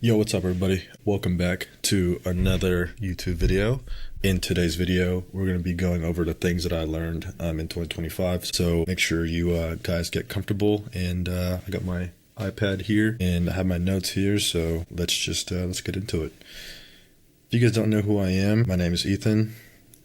Yo, what's up everybody? Welcome back to another YouTube video. In today's video, we're going to be going over the things that I learned in 2025. So make sure you guys get comfortable, and I got my iPad here and I have my notes here. So let's get into it. If you guys don't know who I am, my name is Ethan.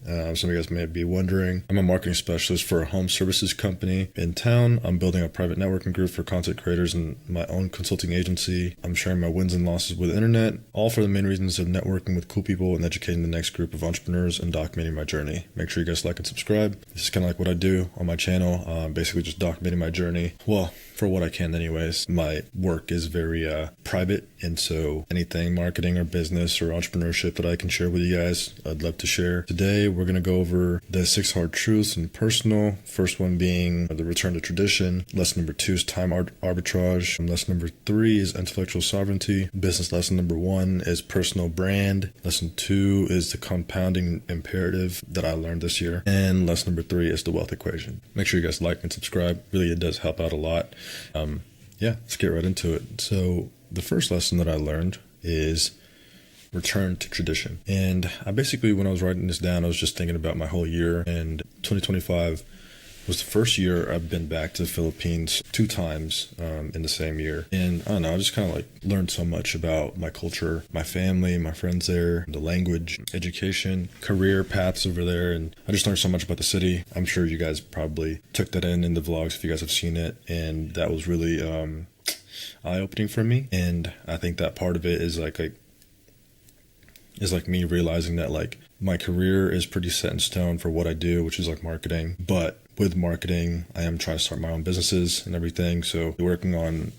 Some of you guys may be wondering, I'm a marketing specialist for a home services company in town. I'm building a private networking group for content creators and my own consulting agency. I'm sharing my wins and losses with the internet, all for the main reasons of networking with cool people and educating the next group of entrepreneurs and documenting my journey. Make sure you guys like and subscribe. This is kind of like what I do on my channel, basically just documenting my journey. Well, for what I can anyways. My work is very private, and so anything marketing or business or entrepreneurship that I can share with you guys, I'd love to share. Today we're going to go over the 6 hard truths in personal. First one being the return to tradition. Lesson number 2 is time arbitrage. And lesson number 3 is intellectual sovereignty. Business lesson number 1 is personal brand. Lesson 2 is the compounding imperative that I learned this year. And lesson number 3 is the wealth equation. Make sure you guys like and subscribe. Really, it does help out a lot. Yeah, let's get right into it. So the first lesson that I learned is return to tradition. And I basically, when I was writing this down, I was just thinking about my whole year, and 2025 was the first year I've been back to the Philippines 2 times in the same year. And I don't know, I just kind of like learned so much about my culture, my family, my friends there, the language, education, career paths over there. And I just learned so much about the city. I'm sure you guys probably took that in the vlogs if you guys have seen it. And that was really eye-opening for me. And I think that part of it is like me realizing that like my career is pretty set in stone for what I do, which is like marketing. But with marketing, I am trying to start my own businesses and everything. So working on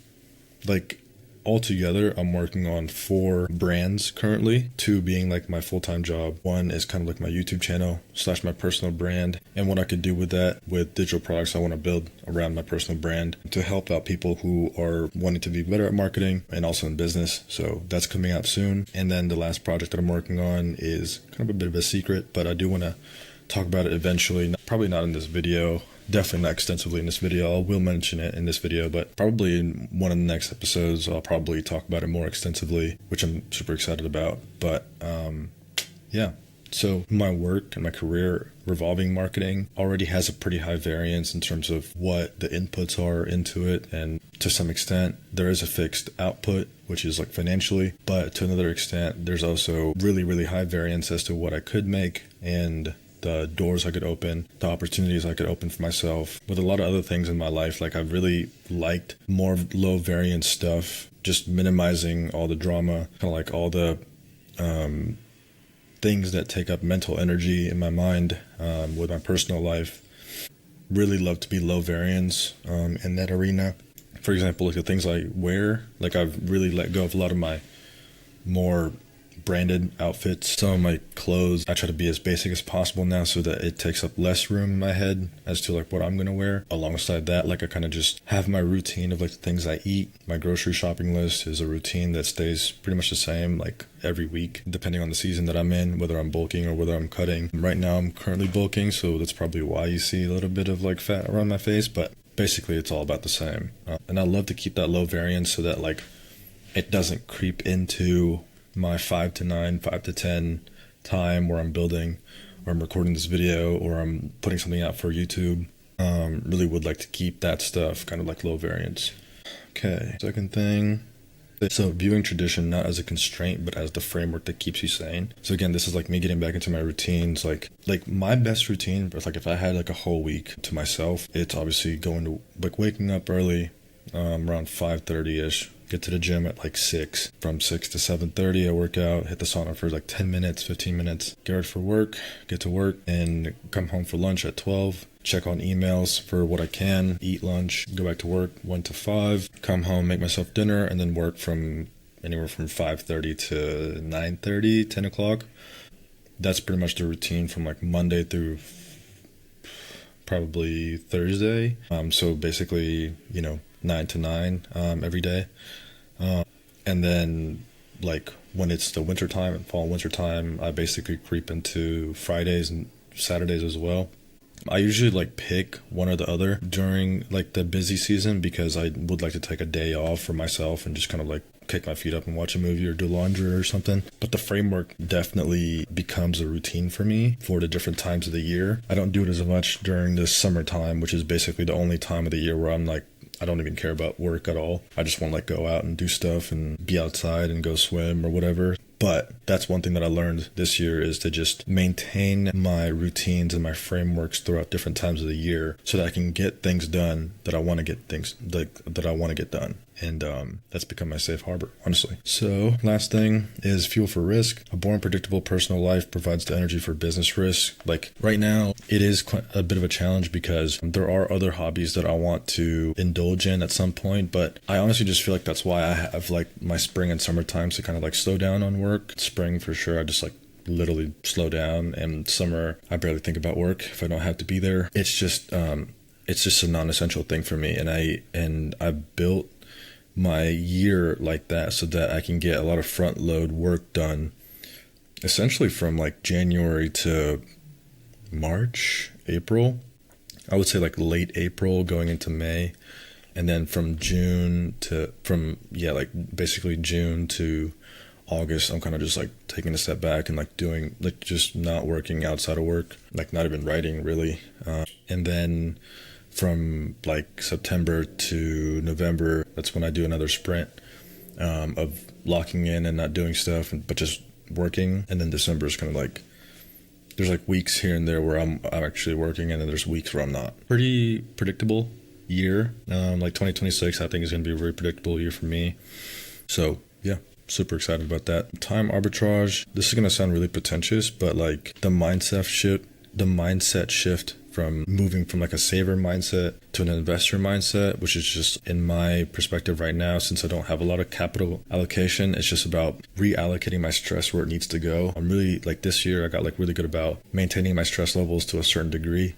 like altogether, I'm working on 4 brands currently, 2 being like my full-time job. 1 is kind of like my YouTube channel / my personal brand. And what I could do with that, with digital products I want to build around my personal brand to help out people who are wanting to be better at marketing and also in business. So that's coming out soon. And then the last project that I'm working on is kind of a bit of a secret, but I do want to talk about it eventually. Probably not in this video. Definitely not extensively in this video. I will mention it in this video, but probably in one of the next episodes, I'll probably talk about it more extensively, which I'm super excited about. But yeah, so my work and my career revolving marketing already has a pretty high variance in terms of what the inputs are into it. And to some extent, there is a fixed output, which is like financially, but to another extent, there's also really, really high variance as to what I could make and the doors I could open, the opportunities I could open for myself. With a lot of other things in my life, like I've really liked more low variance stuff, just minimizing all the drama, kind of like all the things that take up mental energy in my mind with my personal life. Really love to be low variance in that arena. For example, like the things I wear, like I've really let go of a lot of my more branded outfits. Some of my clothes, I try to be as basic as possible now so that it takes up less room in my head as to like what I'm going to wear. Alongside that, like I kind of just have my routine of like the things I eat. My grocery shopping list is a routine that stays pretty much the same like every week, depending on the season that I'm in, whether I'm bulking or whether I'm cutting. Right now I'm currently bulking, so that's probably why you see a little bit of like fat around my face, but basically it's all about the same. And I love to keep that low variance so that like it doesn't creep into my 5 to 9, 5 to 10 time where I'm building or I'm recording this video or I'm putting something out for YouTube. Really would like to keep that stuff kind of like low variance. Okay, second thing. So viewing tradition not as a constraint, but as the framework that keeps you sane. So again, this is like me getting back into my routines. Like my best routine, like if I had like a whole week to myself, it's obviously going to like waking up early, around 5:30ish. Get to the gym at like 6. From 6 to 7:30, I work out, hit the sauna for like 10 minutes, 15 minutes. Get ready for work, get to work, and come home for lunch at 12. Check on emails for what I can, eat lunch, go back to work 1 to 5. Come home, make myself dinner, and then work from anywhere from 5:30 to 9:30, 10 o'clock. That's pretty much the routine from like Monday through probably Thursday. So basically, 9 to 9 every day. And then like when it's the winter time and fall winter time, I basically creep into Fridays and Saturdays as well. I usually like pick one or the other during like the busy season because I would like to take a day off for myself and just kind of like kick my feet up and watch a movie or do laundry or something. But the framework definitely becomes a routine for me for the different times of the year. I don't do it as much during the summertime, which is basically the only time of the year where I'm like, I don't even care about work at all. I just want to like go out and do stuff and be outside and go swim or whatever. But that's one thing that I learned this year, is to just maintain my routines and my frameworks throughout different times of the year so that I can get things done that I want to get done. And that's become my safe harbor, honestly. So last thing is fuel for risk. A boring, predictable personal life provides the energy for business risk. Like right now, it is quite a bit of a challenge because there are other hobbies that I want to indulge in at some point. But I honestly just feel like that's why I have like my spring and summer times to kind of like slow down on work. Spring for sure, I just like literally slow down. And summer, I barely think about work if I don't have to be there. It's just a non-essential thing for me. And I built my year like that so that I can get a lot of front load work done essentially from like January to March, April. I would say like late April going into May, and then from June to basically June to August, I'm kind of just like taking a step back and like doing like just not working outside of work, like not even writing really. And then from like September to November, that's when I do another sprint of locking in and not doing stuff, but just working. And then December is kind of like, there's like weeks here and there where I'm actually working, and then there's weeks where I'm not. Pretty predictable year. Like 2026, I think is going to be a very predictable year for me. So yeah, super excited about that. Time arbitrage. This is going to sound really pretentious, but like the mindset shift from moving from like a saver mindset to an investor mindset, which is just in my perspective right now, since I don't have a lot of capital allocation, it's just about reallocating my stress where it needs to go. I'm really like this year, I got like really good about maintaining my stress levels to a certain degree.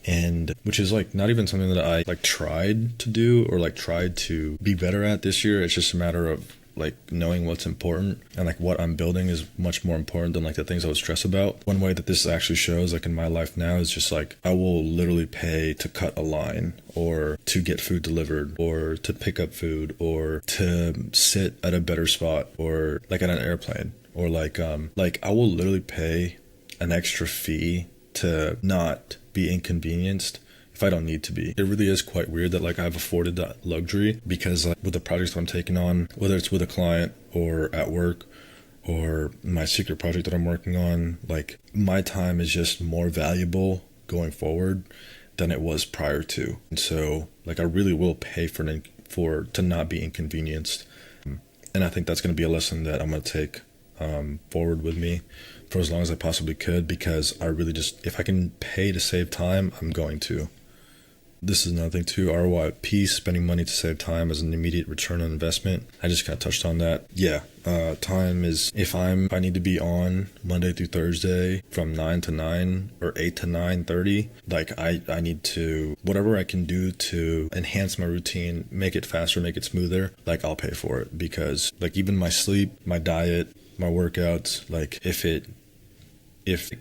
And which is like not even something that I like tried to do or like tried to be better at this year. It's just a matter of like knowing what's important, and like what I'm building is much more important than like the things I would stress about. One way that this actually shows like in my life now is just like I will literally pay to cut a line, or to get food delivered, or to pick up food, or to sit at a better spot, or like at an airplane, or like I will literally pay an extra fee to not be inconvenienced if I don't need to be. It really is quite weird that like I've afforded that luxury, because like with the projects that I'm taking on, whether it's with a client or at work or my secret project that I'm working on, like my time is just more valuable going forward than it was prior to. And so like I really will pay to not be inconvenienced. And I think that's going to be a lesson that I'm going to take forward with me for as long as I possibly could, because I really just, if I can pay to save time, I'm going to. This is another thing too, ROI piece, spending money to save time as an immediate return on investment. I just kind of touched on that. Yeah, time is, if I need to be on Monday through Thursday from 9 to 9 or 8 to 9:30, like I need to, whatever I can do to enhance my routine, make it faster, make it smoother, like I'll pay for it. Because like even my sleep, my diet, my workouts, like if it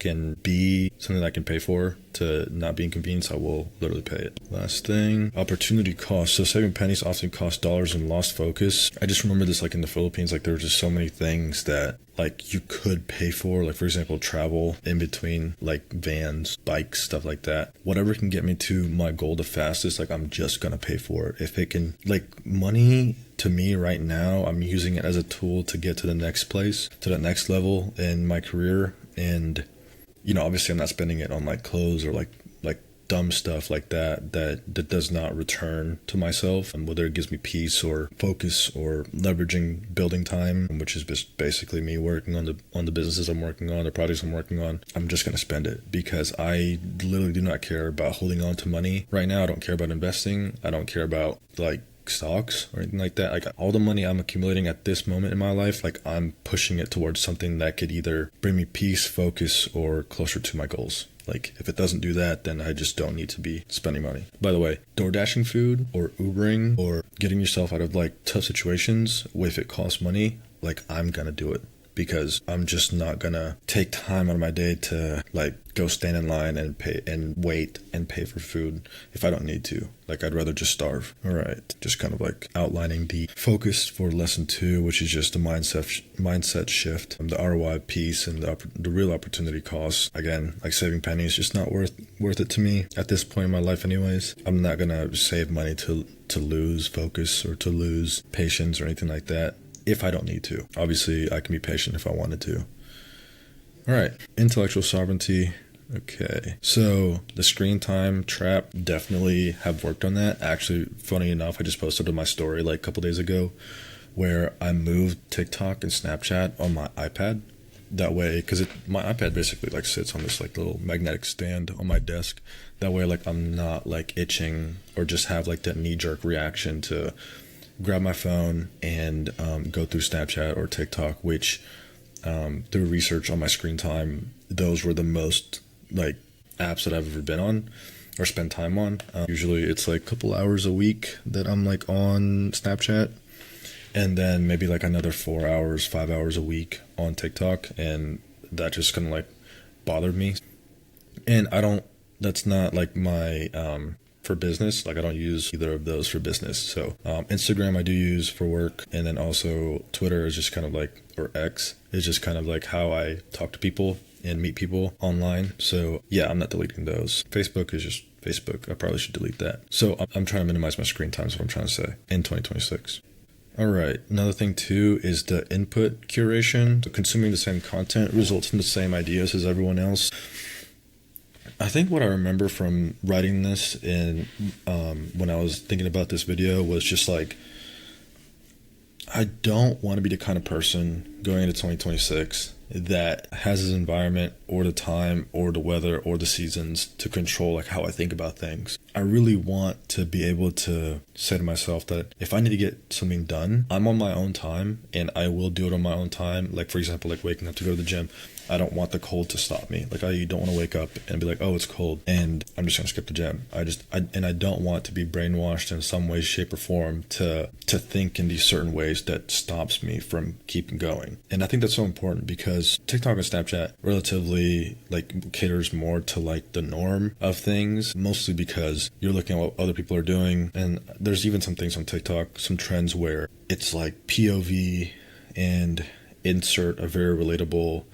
can be something that I can pay for to not be inconvenienced, I will literally pay it. Last thing, opportunity cost. So saving pennies often costs dollars and lost focus. I just remember this like in the Philippines, like there were just so many things that like you could pay for, like for example, travel in between, like vans, bikes, stuff like that. Whatever can get me to my goal the fastest, like I'm just gonna pay for it. If it can, like money to me right now, I'm using it as a tool to get to the next place, to the next level in my career. And, you know, obviously I'm not spending it on like clothes or like dumb stuff like that does not return to myself, and whether it gives me peace or focus or leveraging building time, which is just basically me working on the businesses I'm working on, the projects I'm working on. I'm just going to spend it because I literally do not care about holding on to money right now. I don't care about investing. I don't care about like stocks or anything like that. Like all the money I'm accumulating at this moment in my life, like I'm pushing it towards something that could either bring me peace, focus, or closer to my goals. Like if it doesn't do that, then I just don't need to be spending money. By the way, door dashing food or Ubering or getting yourself out of like tough situations, if it costs money, like I'm gonna do it because I'm just not gonna take time out of my day to like go stand in line and pay and wait and pay for food if I don't need to. Like, I'd rather just starve. All right, just kind of like outlining the focus for lesson 2, which is just the mindset shift, the ROI piece, and the real opportunity costs. Again, like saving pennies, just not worth it to me at this point in my life anyways. I'm not gonna save money to lose focus or to lose patience or anything like that if I don't need to. Obviously, I can be patient if I wanted to. All right, intellectual sovereignty. Okay, so the screen time trap, definitely have worked on that. Actually, funny enough, I just posted on my story like a couple days ago where I moved TikTok and Snapchat on my iPad. That way, because my iPad basically like sits on this like little magnetic stand on my desk. That way, like, I'm not like itching or just have like that knee-jerk reaction to grab my phone and go through Snapchat or TikTok, which through research on my screen time, those were the most like apps that I've ever been on or spend time on. Usually it's like a couple hours a week that I'm like on Snapchat, and then maybe like another 4 hours, 5 hours a week on TikTok, and that just kind of like bothered me. And that's not like my for business. Like, I don't use either of those for business. So Instagram I do use for work, and then also Twitter is just kind of like, or X is just kind of like how I talk to people and meet people online. So yeah, I'm not deleting those. Facebook is just Facebook. I probably should delete that. So I'm trying to minimize my screen time is what I'm trying to say in 2026. All right, another thing too is the input curation. So consuming the same content results in the same ideas as everyone else. I think what I remember from writing this and when I was thinking about this video was just like, I don't want to be the kind of person going into 2026 that has his environment or the time or the weather or the seasons to control like how I think about things. I really want to be able to say to myself that if I need to get something done, I'm on my own time and I will do it on my own time. Like, for example, like waking up to go to the gym. I don't want the cold to stop me. Like, I don't want to wake up and be like, oh, it's cold, and I'm just gonna skip the gym. I don't want to be brainwashed in some way, shape, or form to think in these certain ways that stops me from keeping going. And I think that's so important because TikTok and Snapchat relatively like caters more to like the norm of things, mostly because you're looking at what other people are doing. And there's even some things on TikTok, some trends where it's like POV and insert a very relatable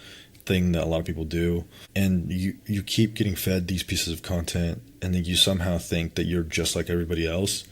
thing that a lot of people do, and you keep getting fed these pieces of content, and then you somehow think that you're just like everybody else,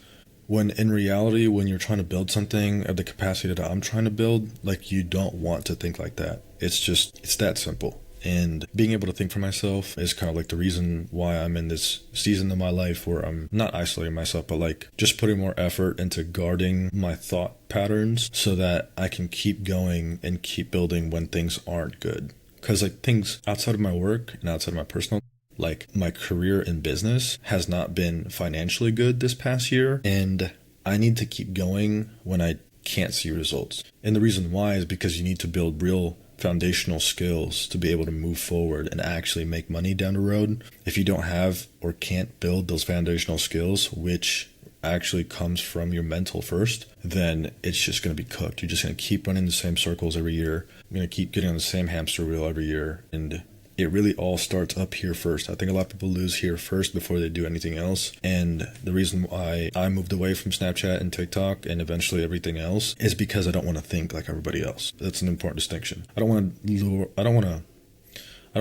when in reality, when you're trying to build something of the capacity that I'm trying to build, like, you don't want to think like that. It's that simple. And being able to think for myself is kind of like the reason why I'm in this season of my life where I'm not isolating myself, but like just putting more effort into guarding my thought patterns so that I can keep going and keep building when things aren't good. Because like things outside of my work and outside of my personal, like my career in business has not been financially good this past year. And I need to keep going when I can't see results. And the reason why is because you need to build real foundational skills to be able to move forward and actually make money down the road. If you don't have or can't build those foundational skills, which actually comes from your mental first, then it's just going to be cooked. You're just going to keep running the same circles every year. You're going to keep getting on the same hamster wheel every year. And it really all starts up here first. I think a lot of people lose here first before they do anything else. And the reason why I moved away from Snapchat and TikTok and eventually everything else is because I don't want to think like everybody else. That's an important distinction. I don't want to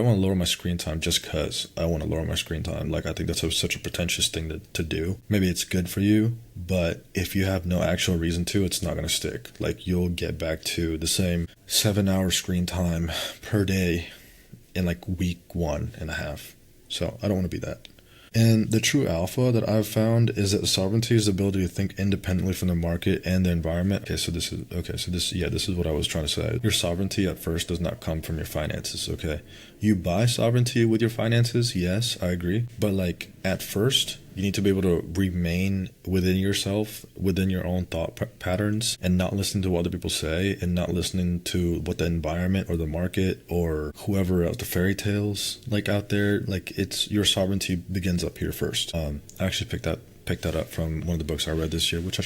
lower my screen time just because I want to lower my screen time. Like, I think that's such a pretentious thing to do. Maybe it's good for you, but if you have no actual reason to, it's not going to stick. Like, you'll get back to the same 7-hour screen time per day in like week 1.5. So I don't want to be that. And the true alpha that I've found is that sovereignty is the ability to think independently from the market and the environment. This is what I was trying to say. Your sovereignty at first does not come from your finances, okay? You buy sovereignty with your finances, yes, I agree. But like at first, you need to be able to remain within yourself, within your own thought patterns, and not listen to what other people say, and not listening to what the environment or the market or whoever else, the fairy tales like out there. Like, it's your sovereignty begins up here first. I actually picked that up from one of the books I read this year, which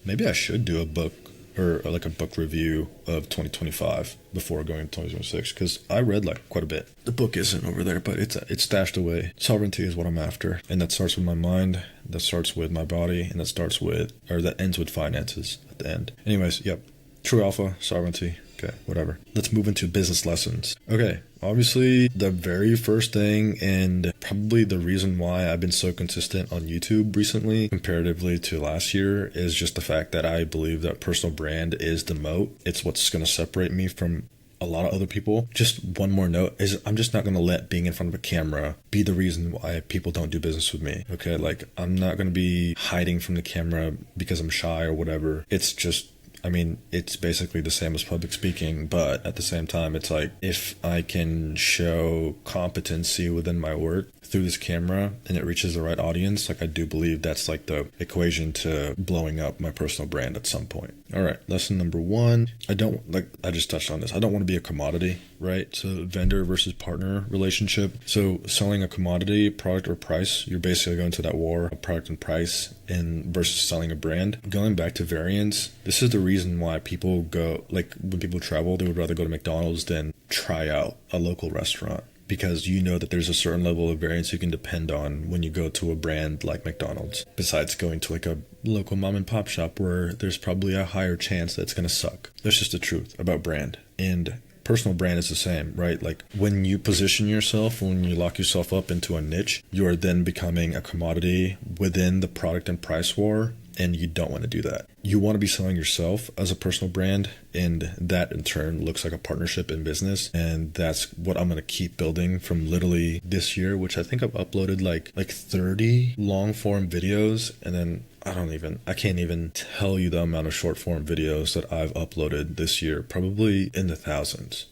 maybe I should do a book or like a book review of 2025 before going to 2026, because I read like quite a bit. The book isn't over there, but it's stashed away. Sovereignty is what I'm after, and that starts with my mind, that starts with my body, and that ends with finances at the end. Anyways, yep. True alpha, sovereignty. Okay, whatever. Let's move into business lessons. Okay, obviously the very first thing, and probably the reason why I've been so consistent on YouTube recently comparatively to last year, is just the fact that I believe that personal brand is the moat. It's what's going to separate me from a lot of other people. Just one more note is I'm just not going to let being in front of a camera be the reason why people don't do business with me. Okay, like I'm not going to be hiding from the camera because I'm shy or whatever. It's just, I mean, it's basically the same as public speaking, but at the same time, it's like if I can show competency within my work through this camera and it reaches the right audience, like I do believe that's like the equation to blowing up my personal brand at some point. All right, lesson number 1. I just touched on this. I don't want to be a commodity, right? So vendor versus partner relationship. So selling a commodity, product or price, you're basically going to that war of product and price versus selling a brand. Going back to variance, this is the reason why people go, like when people travel, they would rather go to McDonald's than try out a local restaurant, because you know that there's a certain level of variance you can depend on when you go to a brand like McDonald's, besides going to like a local mom and pop shop where there's probably a higher chance that it's going to suck. That's just the truth about brand. And personal brand is the same, right? Like when you position yourself, when you lock yourself up into a niche, you are then becoming a commodity within the product and price war. And you don't want to do that. You want to be selling yourself as a personal brand, and that in turn looks like a partnership in business. And that's what I'm going to keep building from literally this year, which I think I've uploaded like 30 long form videos. And then I can't even tell you the amount of short form videos that I've uploaded this year, probably in the thousands.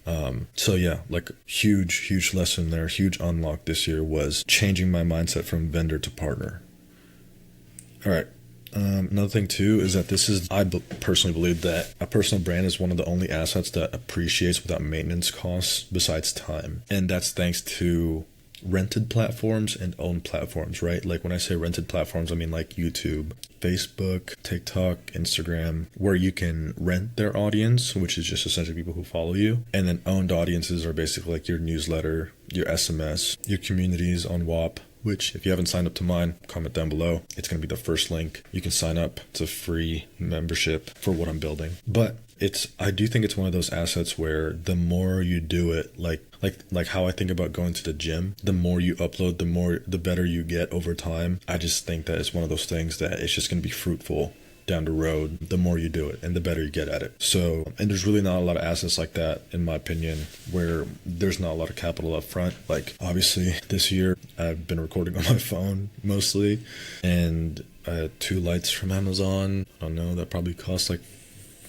So yeah, like huge lesson there, huge unlock this year was changing my mindset from vendor to partner. All right. Another thing too is that I personally believe that a personal brand is one of the only assets that appreciates without maintenance costs besides time. And that's thanks to rented platforms and owned platforms, right? Like when I say rented platforms, I mean like YouTube, Facebook, TikTok, Instagram, where you can rent their audience, which is just essentially people who follow you. And then owned audiences are basically like your newsletter, your SMS, your communities on WAP, which if you haven't signed up to mine, comment down below. It's going to be the first link. You can sign up. It's a free membership for what I'm building. But I do think it's one of those assets where the more you do it, like how I think about going to the gym, the more you upload, the better you get over time. I just think that it's one of those things that it's just going to be fruitful down the road, the more you do it and the better you get at it. So, and there's really not a lot of assets like that, in my opinion, where there's not a lot of capital up front. Like obviously this year I've been recording on my phone mostly, and I had 2 lights from Amazon. I don't know, that probably cost like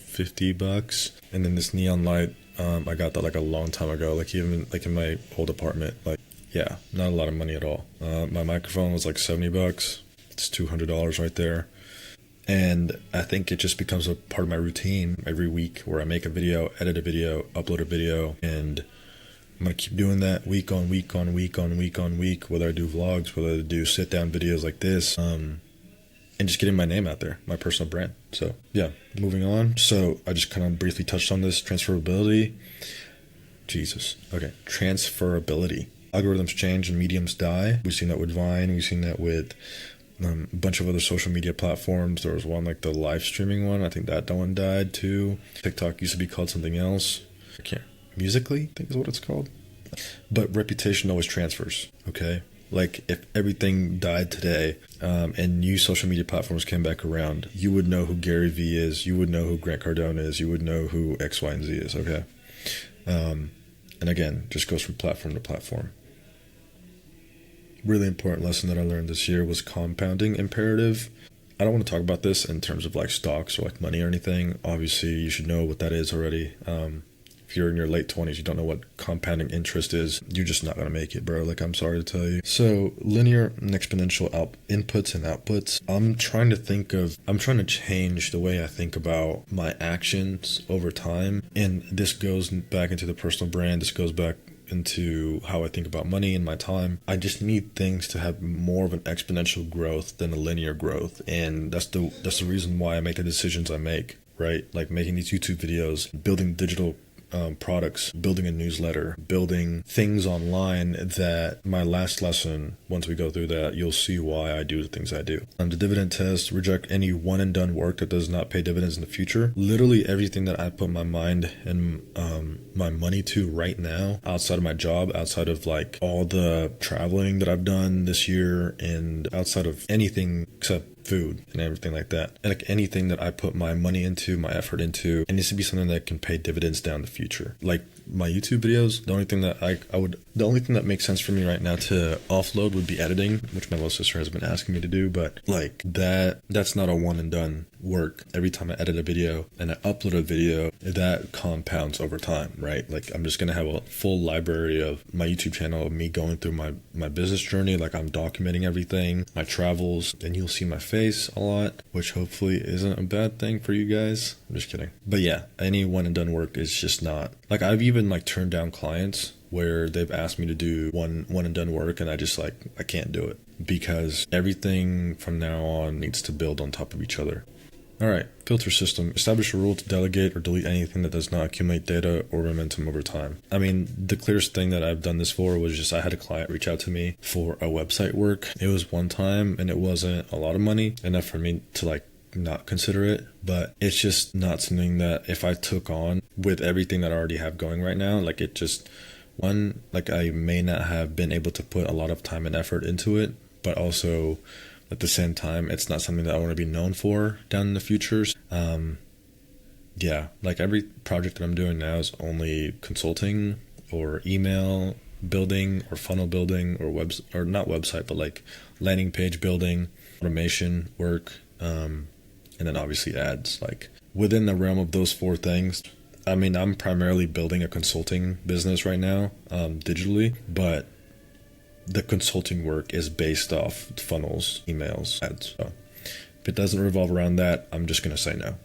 $50. And then this neon light, I got that like a long time ago, like even like in my old apartment. Like, yeah, not a lot of money at all. My microphone was like $70. It's $200 right there. And I think it just becomes a part of my routine every week where I make a video, edit a video, upload a video, and I'm going to keep doing that week on week, whether I do vlogs, whether I do sit down videos like this, and just getting my name out there, my personal brand. So yeah, moving on. So I just kind of briefly touched on this transferability. Transferability. Algorithms change and mediums die. We've seen that with Vine. We've seen that with a bunch of other social media platforms. There was one like the live streaming one. I think that one died too. TikTok used to be called something else. Musically, I think is what it's called. But reputation always transfers, okay? Like if everything died today and new social media platforms came back around, you would know who Gary Vee is, you would know who Grant Cardone is, you would know who X, Y, and Z is, okay? And again, just goes from platform to platform. Really important lesson that I learned this year was compounding imperative. I don't want to talk about this in terms of like stocks or like money or anything. Obviously, you should know what that is already. If you're in your late 20s, you don't know what compounding interest is, you're just not going to make it, bro. Like, I'm sorry to tell you. So linear and exponential inputs and outputs. I'm trying to change the way I think about my actions over time. And this goes back into the personal brand. This goes back into how I think about money and my time. I just need things to have more of an exponential growth than a linear growth. And that's the reason why I make the decisions I make. right? Like making these YouTube videos, building digital products, building a newsletter, building things online that my last lesson, once we go through that, you'll see why I do the things I do. The dividend test, reject any one and done work that does not pay dividends in the future. Literally everything that I put my mind and my money to right now, outside of my job, outside of like all the traveling that I've done this year, and outside of anything except food and everything like that, and like anything that I put my money into, my effort into, it needs to be something that can pay dividends down the future. Like my YouTube videos, the only thing that the only thing that makes sense for me right now to offload would be editing, which my little sister has been asking me to do, but like that's not a one and done work. Every time I edit a video and I upload a video, that compounds over time, right? Like I'm just gonna have a full library of my YouTube channel of me going through my business journey, like I'm documenting everything, my travels, and you'll see my face a lot, which hopefully isn't a bad thing for you guys. I'm just kidding. But yeah, any one and done work is just not, like I've even like turned down clients where they've asked me to do one and done work, and I just like, I can't do it, because everything from now on needs to build on top of each other. All right, filter system. Establish a rule to delegate or delete anything that does not accumulate data or momentum over time. I mean, the clearest thing that I've done this for was just I had a client reach out to me for a website work. It was one time and it wasn't a lot of money, enough for me to like not consider it, but it's just not something that if I took on with everything that I already have going right now, like it just, one, like I may not have been able to put a lot of time and effort into it, but also at the same time, it's not something that I want to be known for down in the future. Yeah, like every project that I'm doing now is only consulting or email building or funnel building or not website, but like landing page building, automation work, and then obviously ads. Like within the realm of those four things, I mean, I'm primarily building a consulting business right now, digitally, but the consulting work is based off funnels, emails, ads. So if it doesn't revolve around that, I'm just going to say no.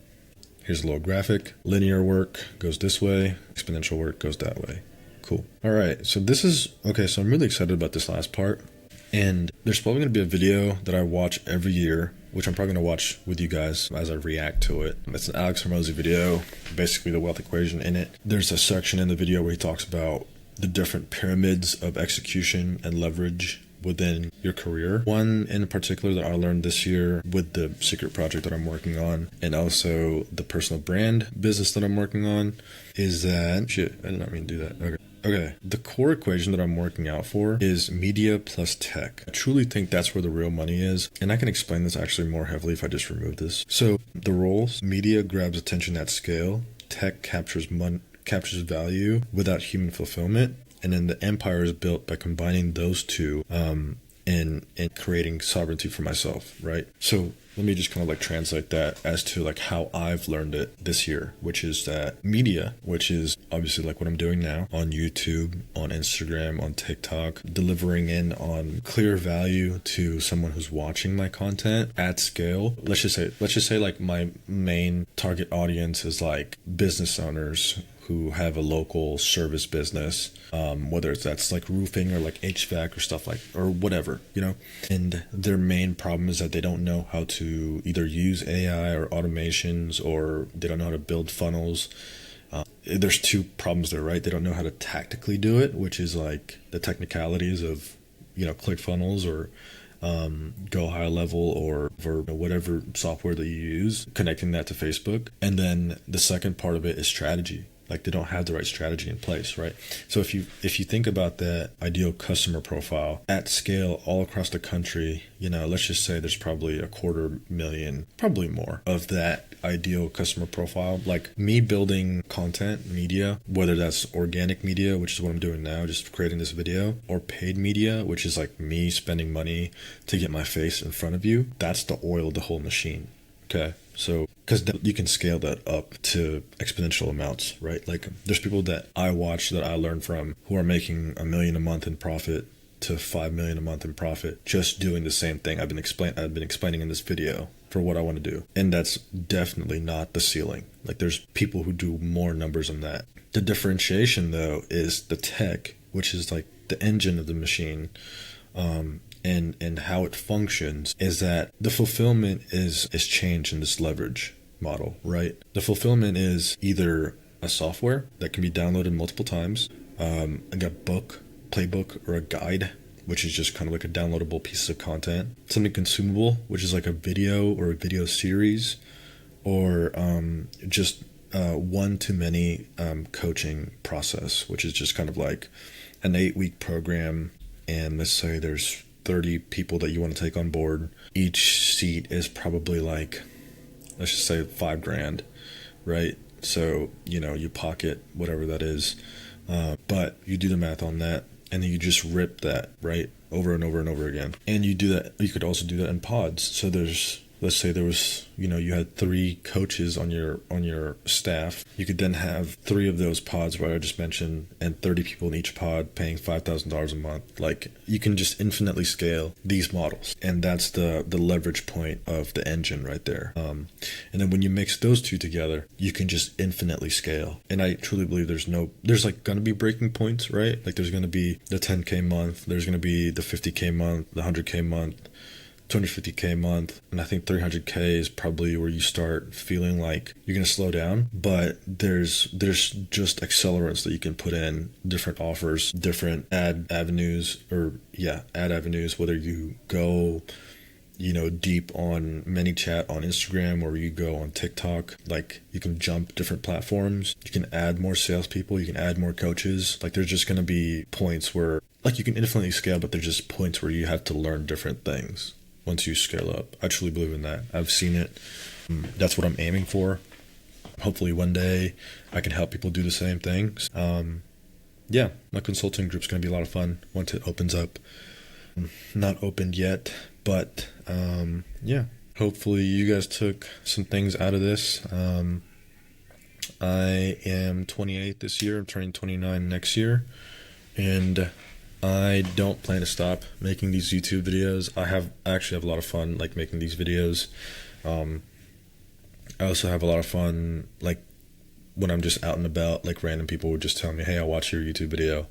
Here's a little graphic. Linear work goes this way. Exponential work goes that way. Cool. All right. So this is, okay, so I'm really excited about this last part. And there's probably going to be a video that I watch every year, which I'm probably going to watch with you guys as I react to it. It's an Alex Hormozi video, basically the wealth equation in it. There's a section in the video where he talks about the different pyramids of execution and leverage within your career. One in particular that I learned this year with the secret project that I'm working on, and also the personal brand business that I'm working on, is that, shit, I did not mean to do that. Okay. The core equation that I'm working out for is media plus tech. I truly think that's where the real money is. And I can explain this actually more heavily if I just remove this. So the roles, media grabs attention at scale, tech captures value without human fulfillment, and then the empire is built by combining those two and creating sovereignty for myself, right? So let me just kind of like translate that as to like how I've learned it this year, which is that media, which is obviously like what I'm doing now on YouTube, on Instagram, on TikTok, delivering in on clear value to someone who's watching my content at scale. Let's just say like my main target audience is like business owners who have a local service business, whether that's like roofing or like HVAC or stuff like, or whatever, you know, and their main problem is that they don't know how to either use AI or automations, or they don't know how to build funnels. There's two problems there, right? They don't know how to tactically do it, which is like the technicalities of, you know, ClickFunnels or go high level or for whatever software that you use, connecting that to Facebook. And then the second part of it is strategy. Like they don't have the right strategy in place, right? So if you think about that ideal customer profile at scale all across the country, you know, let's just say there's probably 250,000, probably more of that ideal customer profile. Like me building content, media, whether that's organic media, which is what I'm doing now, just creating this video, or paid media, which is like me spending money to get my face in front of you. That's the oil of the whole machine. Okay. So, because you can scale that up to exponential amounts, right? Like there's people that I watch that I learn from who are making $1 million a month in profit to $5 million a month in profit, just doing the same thing I've been explaining in this video for what I want to do. And that's definitely not the ceiling. Like there's people who do more numbers than that. The differentiation though is the tech, which is like the engine of the machine, and how it functions, is that the fulfillment is change in this leverage. model, right? The fulfillment is either a software that can be downloaded multiple times, like a book, playbook, or a guide, which is just kind of like a downloadable piece of content. Something consumable, which is like a video or a video series, or just one-to-many coaching process, which is just kind of like an 8-week program. And let's say there's 30 people that you want to take on board. Each seat is probably like, let's just say $5,000, right? So, you pocket whatever that is. But you do the math on that, and then you just rip that, right? Over and over and over again. And you do that, you could also do that in pods. So let's say there was, you had 3 coaches on your staff. You could then have 3 of those pods, right, I just mentioned, and 30 people in each pod paying $5,000 a month. Like, you can just infinitely scale these models. And that's the leverage point of the engine right there. And then when you mix those two together, you can just infinitely scale. And I truly believe there's like going to be breaking points, right? Like, there's going to be the 10K month, there's going to be the 50K month, the 100K month, 250K a month, and I think 300K is probably where you start feeling like you're going to slow down. But there's just accelerants that you can put in, different offers, different ad avenues, whether you go deep on ManyChat on Instagram, or you go on TikTok. Like, you can jump different platforms, you can add more salespeople, you can add more coaches. Like, there's just going to be points where, like, you can infinitely scale, but there's just points where you have to learn different things once you scale up. I truly believe in that. I've seen it. That's what I'm aiming for. Hopefully one day I can help people do the same things. My consulting group's going to be a lot of fun once it opens up. Not opened yet, but hopefully you guys took some things out of this. I am 28 this year. I'm turning 29 next year, and I don't plan to stop making these YouTube videos. I actually have a lot of fun, like, making these videos. I also have a lot of fun, like, when I'm just out and about, like, random people would just tell me, hey, I'll watch your YouTube video.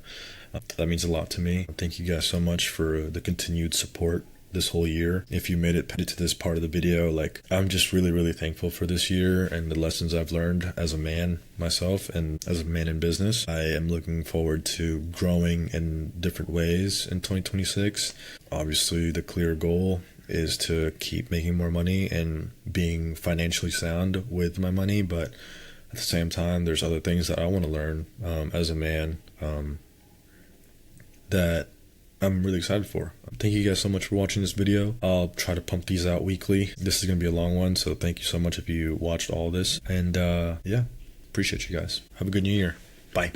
That means a lot to me. Thank you guys so much for the continued support this whole year. If you made it to this part of the video, like, I'm just really, really thankful for this year and the lessons I've learned as a man myself and as a man in business. I am looking forward to growing in different ways in 2026. Obviously, the clear goal is to keep making more money and being financially sound with my money, but at the same time, there's other things that I want to learn as a man that I'm really excited for. Thank you guys so much for watching this video. I'll try to pump these out weekly. This is going to be a long one, so thank you so much if you watched all this. And appreciate you guys. Have a good new year. Bye.